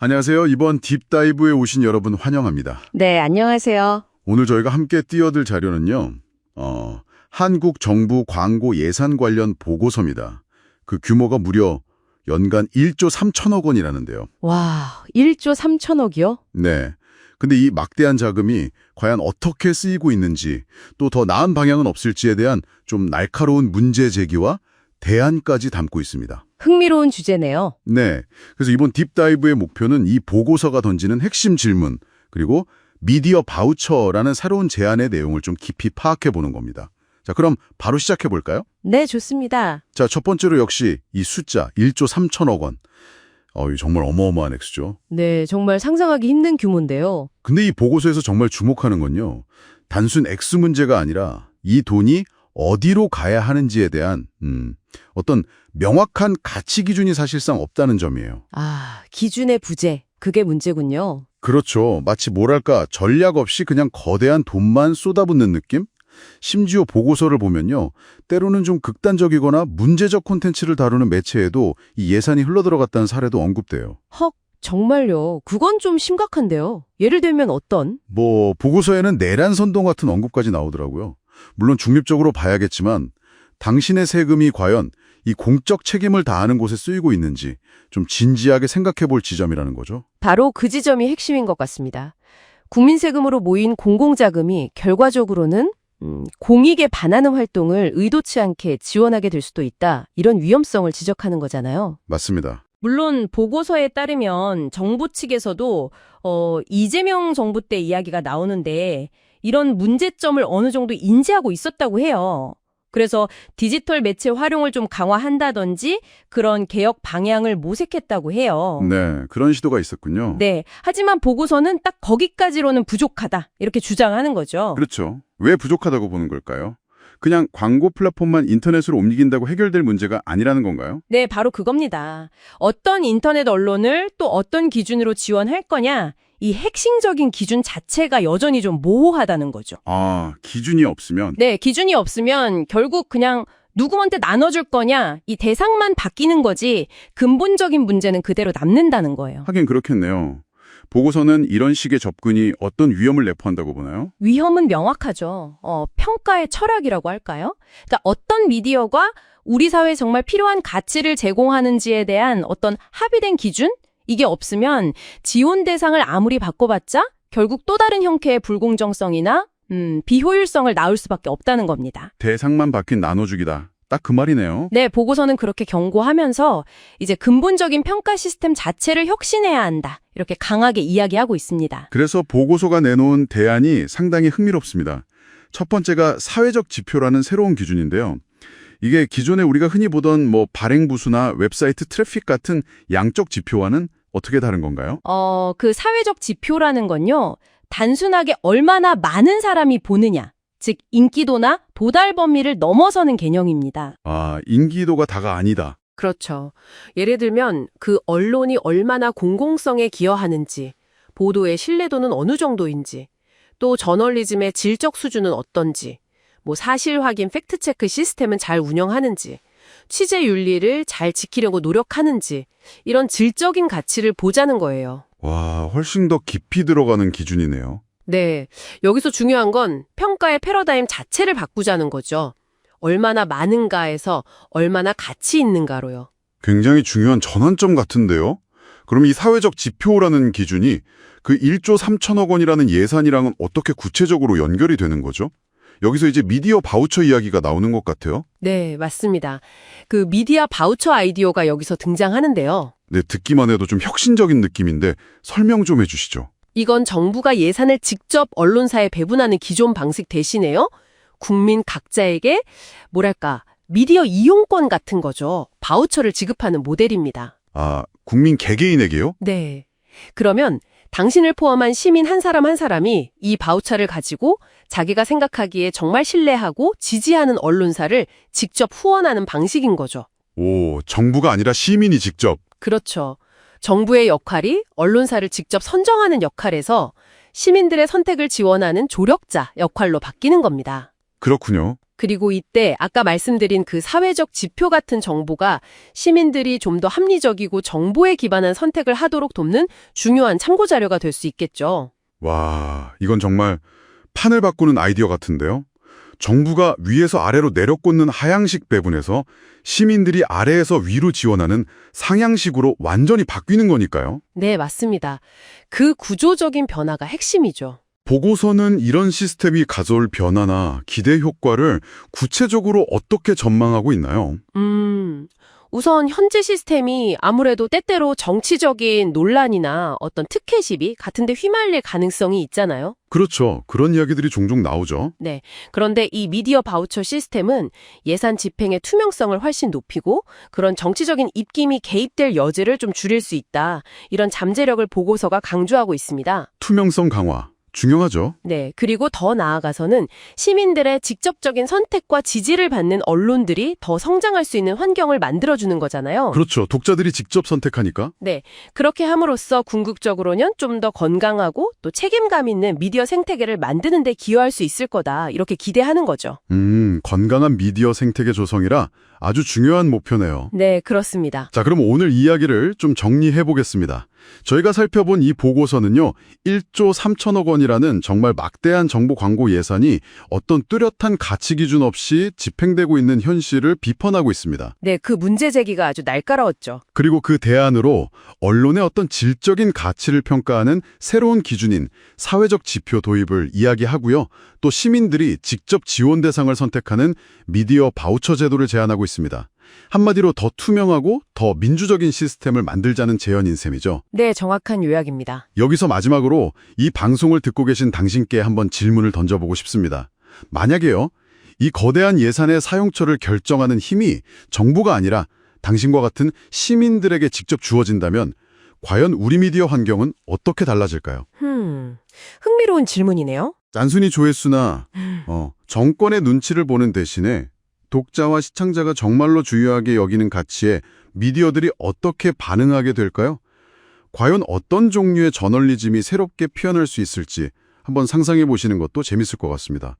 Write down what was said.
안녕하세요. 이번 딥다이브에 오신 여러분 환영합니다. 네, 안녕하세요. 오늘 저희가 함께 띄워들 자료는요. 한국 정부 광고 예산 관련 보고서입니다. 그 규모가 무려 연간 1조 3천억 원이라는데요. 와, 1조 3천억이요? 네. 근데 이 막대한 자금이 과연 어떻게 쓰이고 있는지, 또 더 나은 방향은 없을지에 대한 좀 날카로운 문제 제기와 대안까지 담고 있습니다. 흥미로운 주제네요. 네. 그래서 이번 딥다이브의 목표는 이 보고서가 던지는 핵심 질문, 그리고 미디어 바우처라는 새로운 제안의 내용을 좀 깊이 파악해 보는 겁니다. 자, 그럼 바로 시작해 볼까요? 네, 좋습니다. 자, 첫 번째로 역시 이 숫자 1조 3천억 원. 이거 정말 어마어마한 액수죠. 네, 정말 상상하기 힘든 규모인데요. 근데 이 보고서에서 정말 주목하는 건요. 단순 액수 문제가 아니라 이 돈이 어디로 가야 하는지에 대한 어떤 명확한 가치 기준이 사실상 없다는 점이에요. 아, 기준의 부재. 그게 문제군요. 그렇죠. 마치 뭐랄까 전략 없이 그냥 거대한 돈만 쏟아붓는 느낌? 심지어 보고서를 보면요. 때로는 좀 극단적이거나 문제적 콘텐츠를 다루는 매체에도 이 예산이 흘러들어갔다는 사례도 언급돼요. 헉, 정말요. 그건 좀 심각한데요. 예를 들면 어떤? 보고서에는 내란 선동 같은 언급까지 나오더라고요. 물론 중립적으로 봐야겠지만 당신의 세금이 과연 이 공적 책임을 다하는 곳에 쓰이고 있는지 좀 진지하게 생각해 볼 지점이라는 거죠. 바로 그 지점이 핵심인 것 같습니다. 국민 세금으로 모인 공공자금이 결과적으로는 공익에 반하는 활동을 의도치 않게 지원하게 될 수도 있다. 이런 위험성을 지적하는 거잖아요. 맞습니다. 물론 보고서에 따르면 정부 측에서도 이재명 정부 때 이야기가 나오는데 이런 문제점을 어느 정도 인지하고 있었다고 해요. 그래서 디지털 매체 활용을 좀 강화한다든지 그런 개혁 방향을 모색했다고 해요. 네, 그런 시도가 있었군요. 네. 하지만 보고서는 딱 거기까지로는 부족하다. 이렇게 주장하는 거죠. 그렇죠. 왜 부족하다고 보는 걸까요? 그냥 광고 플랫폼만 인터넷으로 옮긴다고 해결될 문제가 아니라는 건가요? 네, 바로 그겁니다. 어떤 인터넷 언론을 또 어떤 기준으로 지원할 거냐, 이 핵심적인 기준 자체가 여전히 좀 모호하다는 거죠. 아, 기준이 없으면? 네, 기준이 없으면 결국 그냥 누구한테 나눠줄 거냐, 이 대상만 바뀌는 거지 근본적인 문제는 그대로 남는다는 거예요. 하긴 그렇겠네요. 보고서는 이런 식의 접근이 어떤 위험을 내포한다고 보나요? 위험은 명확하죠. 평가의 철학이라고 할까요? 그러니까 어떤 미디어가 우리 사회에 정말 필요한 가치를 제공하는지에 대한 어떤 합의된 기준? 이게 없으면 지원 대상을 아무리 바꿔봤자 결국 또 다른 형태의 불공정성이나 비효율성을 낳을 수밖에 없다는 겁니다. 대상만 바뀐 나눠주기다. 딱 그 말이네요. 네, 보고서는 그렇게 경고하면서 이제 근본적인 평가 시스템 자체를 혁신해야 한다. 이렇게 강하게 이야기하고 있습니다. 그래서 보고서가 내놓은 대안이 상당히 흥미롭습니다. 첫 번째가 사회적 지표라는 새로운 기준인데요. 이게 기존에 우리가 흔히 보던 발행부수나 웹사이트 트래픽 같은 양적 지표와는 어떻게 다른 건가요? 그 사회적 지표라는 건요. 단순하게 얼마나 많은 사람이 보느냐, 즉 인기도나 도달 범위를 넘어서는 개념입니다. 아, 인기도가 다가 아니다. 그렇죠. 예를 들면 그 언론이 얼마나 공공성에 기여하는지, 보도의 신뢰도는 어느 정도인지, 또 저널리즘의 질적 수준은 어떤지, 사실 확인 팩트체크 시스템은 잘 운영하는지, 취재 윤리를 잘 지키려고 노력하는지, 이런 질적인 가치를 보자는 거예요. 와, 훨씬 더 깊이 들어가는 기준이네요. 네, 여기서 중요한 건 평가의 패러다임 자체를 바꾸자는 거죠. 얼마나 많은가에서 얼마나 가치 있는가로요. 굉장히 중요한 전환점 같은데요? 그럼 이 사회적 지표라는 기준이 그 1조 3천억 원이라는 예산이랑은 어떻게 구체적으로 연결이 되는 거죠? 여기서 이제 미디어 바우처 이야기가 나오는 것 같아요. 네, 맞습니다. 그 미디어 바우처 아이디어가 여기서 등장하는데요. 네, 듣기만 해도 좀 혁신적인 느낌인데 설명 좀 해주시죠. 이건 정부가 예산을 직접 언론사에 배분하는 기존 방식 대신에요. 국민 각자에게 미디어 이용권 같은 거죠. 바우처를 지급하는 모델입니다. 아, 국민 개개인에게요? 네. 그러면 당신을 포함한 시민 한 사람 한 사람이 이 바우처를 가지고 자기가 생각하기에 정말 신뢰하고 지지하는 언론사를 직접 후원하는 방식인 거죠. 오, 정부가 아니라 시민이 직접. 그렇죠. 정부의 역할이 언론사를 직접 선정하는 역할에서 시민들의 선택을 지원하는 조력자 역할로 바뀌는 겁니다. 그렇군요. 그리고 이때 아까 말씀드린 그 사회적 지표 같은 정보가 시민들이 좀 더 합리적이고 정보에 기반한 선택을 하도록 돕는 중요한 참고 자료가 될 수 있겠죠. 와, 이건 정말 판을 바꾸는 아이디어 같은데요. 정부가 위에서 아래로 내려꽂는 하향식 배분에서 시민들이 아래에서 위로 지원하는 상향식으로 완전히 바뀌는 거니까요. 네, 맞습니다. 그 구조적인 변화가 핵심이죠. 보고서는 이런 시스템이 가져올 변화나 기대 효과를 구체적으로 어떻게 전망하고 있나요? 우선 현재 시스템이 아무래도 때때로 정치적인 논란이나 어떤 특혜 시비 같은 데 휘말릴 가능성이 있잖아요. 그렇죠. 그런 이야기들이 종종 나오죠. 네. 그런데 이 미디어 바우처 시스템은 예산 집행의 투명성을 훨씬 높이고 그런 정치적인 입김이 개입될 여지를 좀 줄일 수 있다. 이런 잠재력을 보고서가 강조하고 있습니다. 투명성 강화. 중요하죠. 네. 그리고 더 나아가서는 시민들의 직접적인 선택과 지지를 받는 언론들이 더 성장할 수 있는 환경을 만들어주는 거잖아요. 그렇죠. 독자들이 직접 선택하니까. 네. 그렇게 함으로써 궁극적으로는 좀 더 건강하고 또 책임감 있는 미디어 생태계를 만드는 데 기여할 수 있을 거다. 이렇게 기대하는 거죠. 건강한 미디어 생태계 조성이라 아주 중요한 목표네요. 네, 그렇습니다. 자, 그럼 오늘 이야기를 좀 정리해 보겠습니다. 저희가 살펴본 이 보고서는요, 1조 3천억 원이라는 정말 막대한 정보 광고 예산이 어떤 뚜렷한 가치 기준 없이 집행되고 있는 현실을 비판하고 있습니다. 네, 그 문제 제기가 아주 날카로웠죠. 그리고 그 대안으로 언론의 어떤 질적인 가치를 평가하는 새로운 기준인 사회적 지표 도입을 이야기하고요. 또 시민들이 직접 지원 대상을 선택하는 미디어 바우처 제도를 제안하고 있습니다. 한마디로 더 투명하고 더 민주적인 시스템을 만들자는 제언인 셈이죠. 네, 정확한 요약입니다. 여기서 마지막으로 이 방송을 듣고 계신 당신께 한번 질문을 던져보고 싶습니다. 만약에요, 이 거대한 예산의 사용처를 결정하는 힘이 정부가 아니라 당신과 같은 시민들에게 직접 주어진다면 과연 우리 미디어 환경은 어떻게 달라질까요? 흥미로운 질문이네요. 단순히 조회수나 정권의 눈치를 보는 대신에 독자와 시청자가 정말로 중요하게 여기는 가치에 미디어들이 어떻게 반응하게 될까요? 과연 어떤 종류의 저널리즘이 새롭게 피어날 수 있을지 한번 상상해 보시는 것도 재밌을 것 같습니다.